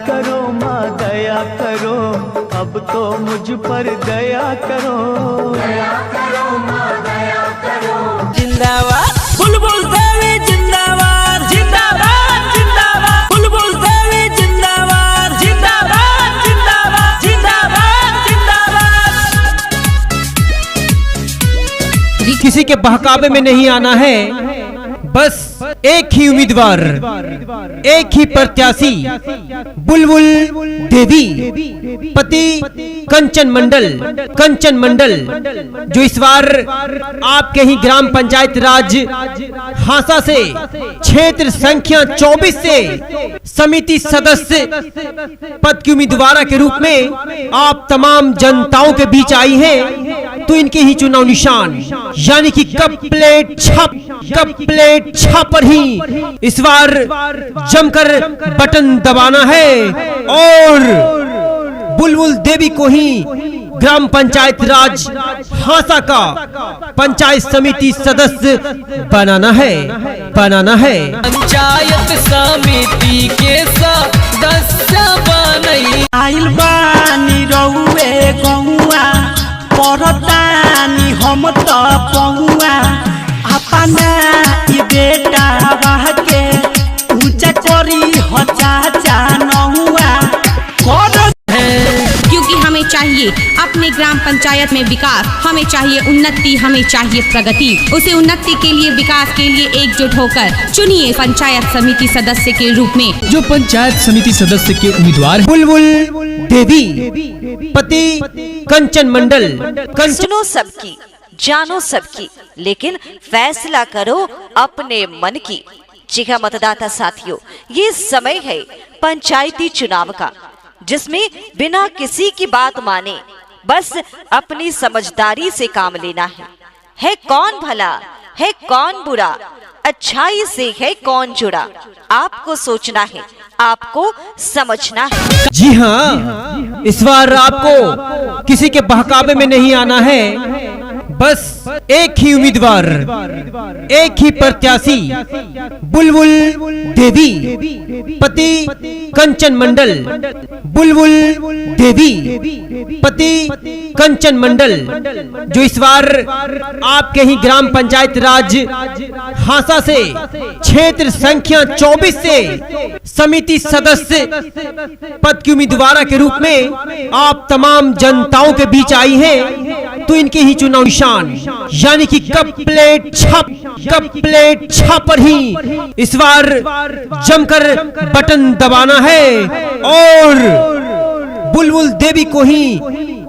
करो माँ दया करो, अब तो मुझ पर दया करो। दया करो माँ दया करो। जिंदाबाद बुलबुल देवी जिंदाबाद, जिंदाबाद जिंदाबाद बुलबुल देवी जिंदाबाद, जिंदाबाद जिंदाबाद जिंदाबाद जिंदाबाद। किसी के बहकावे में नहीं आना है, बस एक ही उम्मीदवार, एक ही प्रत्याशी, बुलबुल देवी, पति कंचन मंडल, जो इस बार आपके ही ग्राम पंचायत राज हांसा से क्षेत्र संख्या 24 से समिति सदस्य पद की उम्मीदवार के रूप में आप तमाम जनताओं के बीच आई हैं, तो इनके ही चुनाव निशान यानी कि कप प्लेट छाप पर ही इस बार जमकर बटन दबाना है और बुलबुल देवी को ही ग्राम पंचायत राज हांसा का पंचायत समिति सदस्य बनाना है। पंचायत समिति के सदस्य बनई आइल बानी रउए गौआ परतानी हम त पहुआ, अपना ई बेटा बाह के ऊंचा करी हो चाचा नहुआ क्योंकि हमें चाहिए अपने ग्राम पंचायत में विकास, हमें चाहिए उन्नति, हमें चाहिए प्रगति। उसे उन्नति के लिए, विकास के लिए एकजुट होकर चुनिए पंचायत समिति सदस्य के रूप में। जो पंचायत समिति सदस्य के उम्मीदवार बुलबुल देवी, पति कंचन मंडल। सुनो सबकी, जानो सबकी, लेकिन फैसला करो अपने मन की। जी हाँ मतदाता साथियों, ये समय है पंचायती चुनाव का, जिसमें बिना किसी की बात माने बस अपनी समझदारी से काम लेना है कौन भला है कौन बुरा, अच्छाई से है कौन जुड़ा, आपको सोचना है, आपको समझना है। जी हाँ, इस बार आपको किसी के बहकावे में नहीं आना है, बस एक ही उम्मीदवार, एक ही प्रत्याशी, बुलबुल देवी, पति कंचन मंडल, बुलबुल देवी, पति कंचन मंडल, जो इस बार आपके ही ग्राम पंचायत राज हांसा से क्षेत्र संख्या 24 से समिति सदस्य पद की उम्मीदवार के रूप में आप तमाम जनताओं के बीच आई हैं, तो इनके ही चुनाव निशान यानी कि कप प्लेट छाप पर ही इस बार जमकर बटन दबाना है और बुलबुल देवी को ही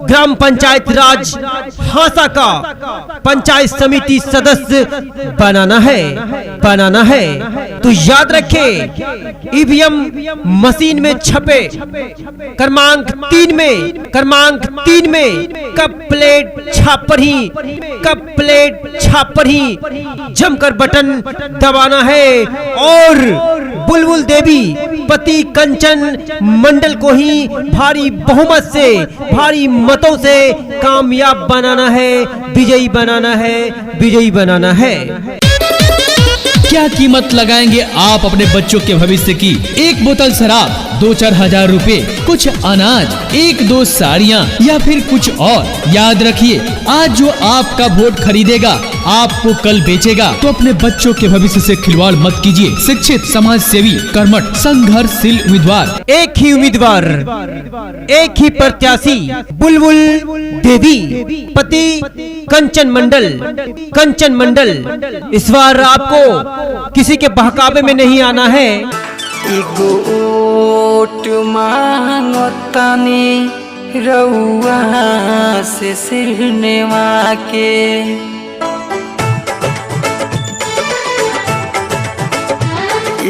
ग्राम पंचायत राज हांसा का पंचायत समिति सदस्य बनाना है। तो याद रखें, ईवीएम मशीन में छपे क्रमांक 3 में कप प्लेट छाप पर ही जमकर बटन दबाना है और बुलबुल देवी, पति कंचन मंडल को ही भारी बहुमत से, भारी मतों से कामयाब बनाना है, विजयी बनाना है। क्या कीमत लगाएंगे आप अपने बच्चों के भविष्य की? एक बोतल शराब, 2-4 हजार रुपए, कुछ अनाज, 1-2 साड़ियाँ या फिर कुछ और? याद रखिए, आज जो आपका वोट खरीदेगा आपको कल बेचेगा, तो अपने बच्चों के भविष्य से खिलवाड़ मत कीजिए। शिक्षित, समाज सेवी, कर्मठ, संघर्षशील उम्मीदवार, एक ही उम्मीदवार, एक ही प्रत्याशी, बुलबुल देवी, पति कंचन मंडल। इस बार आपको किसी के बहकावे में नहीं आना है। एगो ओट मांगो तानी रउआ से सिरनेवा के,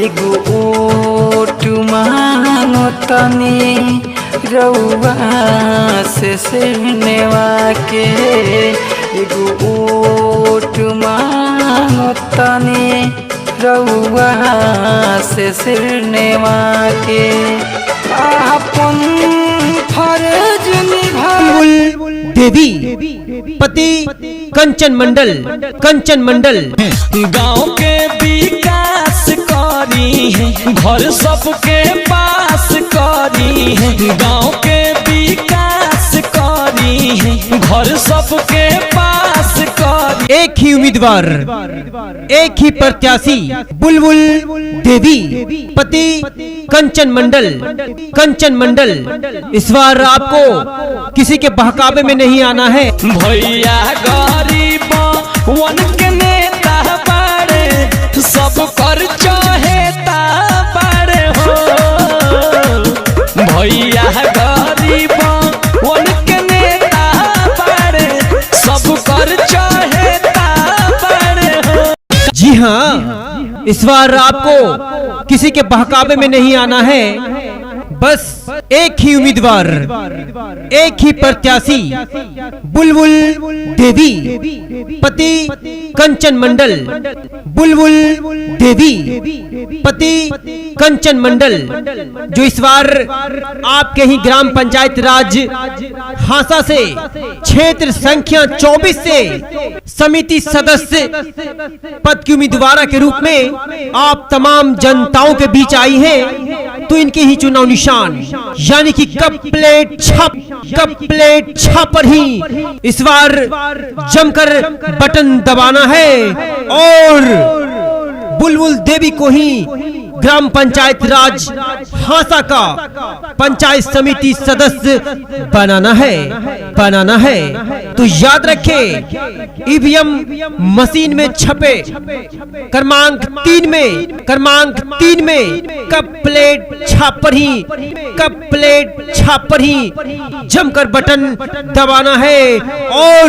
एगो ओट मांगो तानी रउआ से सिरनेवा के, एगो ओट मांगो तानी रउआ से सिरनेवा के, आपन फर्ज निभाओ। देवी, पति कंचन मंडल। गांव के विकास करी है, घर सबके पास कर करी है, गांव के विकास करी है, घर सबके पास करी। एक ही उम्मीदवार, एक ही प्रत्याशी, बुलबुल देवी, पति कंचन मंडल। कंचन मंडल, इस बार आपको किसी के बहकावे में नहीं आना है। भैया गरीब वन के नेता बड़े, सब कर चहेता बड़े हो। भैया गरीब वन के नेता बड़े, सब कर चहेता बड़े हो। जी हाँ, इस बार आपको किसी के बहकावे में नहीं आना है। बस एक ही उम्मीदवार, एक ही प्रत्याशी, बुलबुल देवी, पति कंचन मंडल। बुलबुल देवी, पति कंचन मंडल, जो इस बार आपके ही ग्राम पंचायत राज हांसा से क्षेत्र संख्या 24 से समिति सदस्य पद की उम्मीदवार के रूप में आप तमाम जनताओं के बीच आई हैं, तो इनके ही चुनाव निशान यानी कि कप प्लेट छाप पर ही इस बार जमकर बटन दबाना है और बुलबुल देवी को ही ग्राम पंचायत राज हांसा का पंचायत समिति सदस्य बनाना है। तो याद रखें, ईवीएम मशीन में छपे क्रमांक 3 में कप प्लेट छाप पर ही जमकर बटन दबाना है और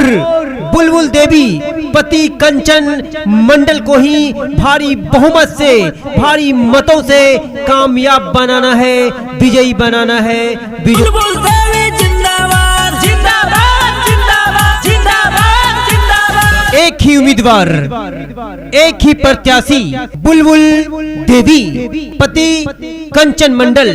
बुलबुल देवी पति कंचन मंडल को ही भारी बहुमत से, भारी मतों से कामयाब बनाना है, विजयी बनाना है। बुलबुल देवी जिंदाबाद जिंदाबाद जिंदाबाद जिंदाबाद जिंदाबाद। एक ही उम्मीदवार, एक ही प्रत्याशी, बुलबुल देवी, पति कंचन मंडल।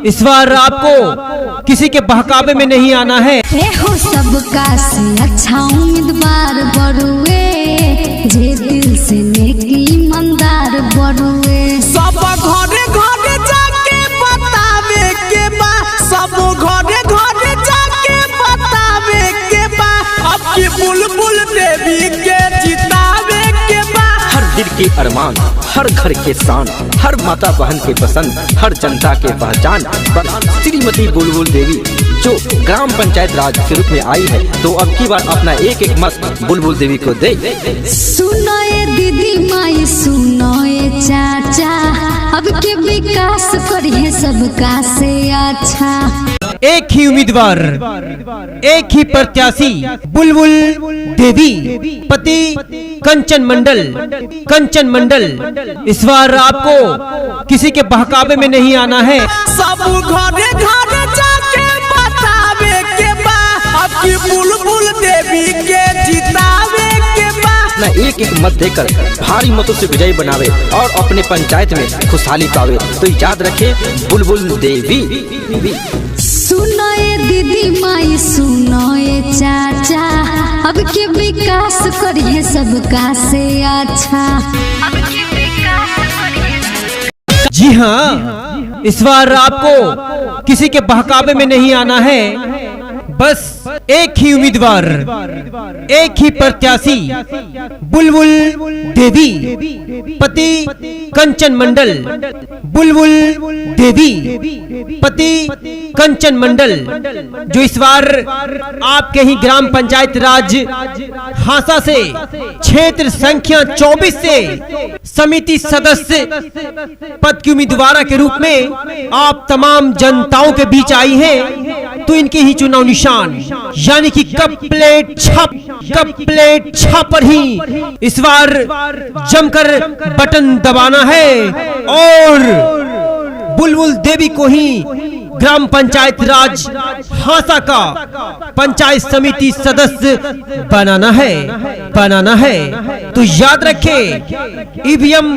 इस बार आपको किसी के बहकावे में नहीं आना है। हो सबका से अच्छा उम्मीदवार बड़ुए, जे दिल से नेकी ईमानदार बड़ुए। सब घरे घरे जाके बतावे के बा, सब घरे घरे जाके बतावे के बा, अब की बुलबुल देवी के जितावे के बा। हर दिल के अरमान, हर घर के शान, हर माता बहन के पसंद, हर जनता के पहचान पर श्रीमती बुलबुल देवी जो ग्राम पंचायत राज के रूप में आई है, तो अब की बार अपना एक मत बुलबुल देवी को दे। सुनो ये दीदी माई, सुनो ये चाचा, अब के विकास करिए सबका से अच्छा। एक ही उम्मीदवार, एक ही प्रत्याशी, बुलबुल देवी, पति कंचन मंडल। इस बार आपको किसी के बहकावे में नहीं आना है। सब घरे घरे जाके बतावे के बा, अब की बुलबुल देवी के जितावे के बा। अपना एक मत देकर भारी मतों से विजयी बनावे और अपने पंचायत में खुशहाली पावे। तो याद रखे बुलबुल देवी। सुनो ये दीदी माई, सुनो ये चाचा, अब के विकास करिए सबका से अच्छा। जी हाँ, इस बार आपको किसी के बहकावे में नहीं आना है। बस एक ही उम्मीदवार, एक ही प्रत्याशी, बुलबुल देवी, पति कंचन मंडल। बुलबुल देवी, पति कंचन मंडल, जो इस बार आपके ही ग्राम पंचायत राज हांसा से क्षेत्र संख्या 24 से समिति सदस्य पद की उम्मीदवार के रूप में आप तमाम जनताओं के बीच आई हैं, तो इनके ही चुनाव निशान यानी कि कप प्लेट छाप पर ही इस बार जमकर बटन दबाना है और बुलबुल देवी को ही ग्राम पंचायत राज हांसा का पंचायत समिति सदस्य बनाना है। तो याद रखें, ईवीएम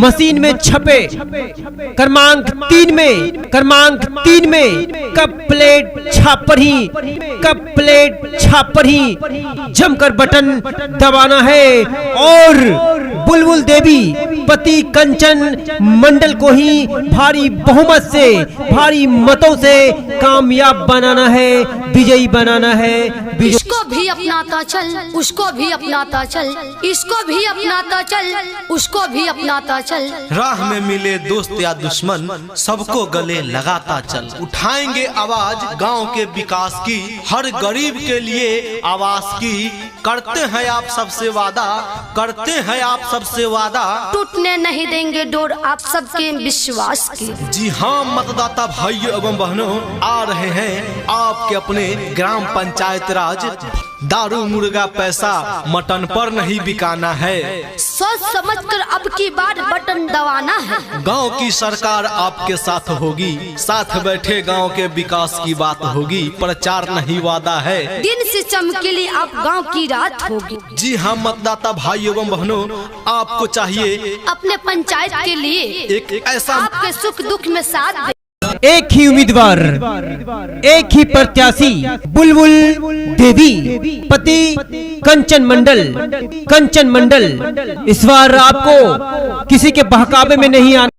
मशीन में छपे क्रमांक 3 में कप प्लेट छाप पर ही जमकर बटन दबाना है और बुलबुल देवी पति कंचन मंडल को ही भारी बहुमत से, भारी मतों से कामयाब बनाना है, विजयी बनाना है। इसको भी अपनाता चल, उसको भी अपनाता चल, इसको भी अपनाता चल, उसको भी अपनाता चल। राह में मिले दोस्त या दुश्मन सबको गले लगाता चल। उठाएंगे आवाज गांव के विकास की, हर गरीब के लिए आवास की। करते हैं आप सबसे वादा, करते हैं आप सबसे वादा, टूटने नहीं देंगे डोर आप सबके विश्वास की। जी हाँ मतदाता भाइयों एवं बहनों, आ रहे हैं आपके अपने ग्राम पंचायत राज। दारू मुर्गा पैसा मटन पर नहीं बिकाना है, सोच समझ कर अब की बार बटन दबाना है। गांव की सरकार आपके साथ होगी, साथ बैठे गांव के विकास की बात होगी। प्रचार नहीं वादा है, दिन से चमकीली आप गांव की रात होगी। जी हाँ मतदाता भाई एवं बहनों, आपको चाहिए अपने पंचायत के लिए एक ऐसा आपके सुख दुख में साथ दे। एक ही उम्मीदवार, एक ही प्रत्याशी, बुलबुल देवी पति कंचन मंडल। इस बार आपको किसी के बहकावे में नहीं आना।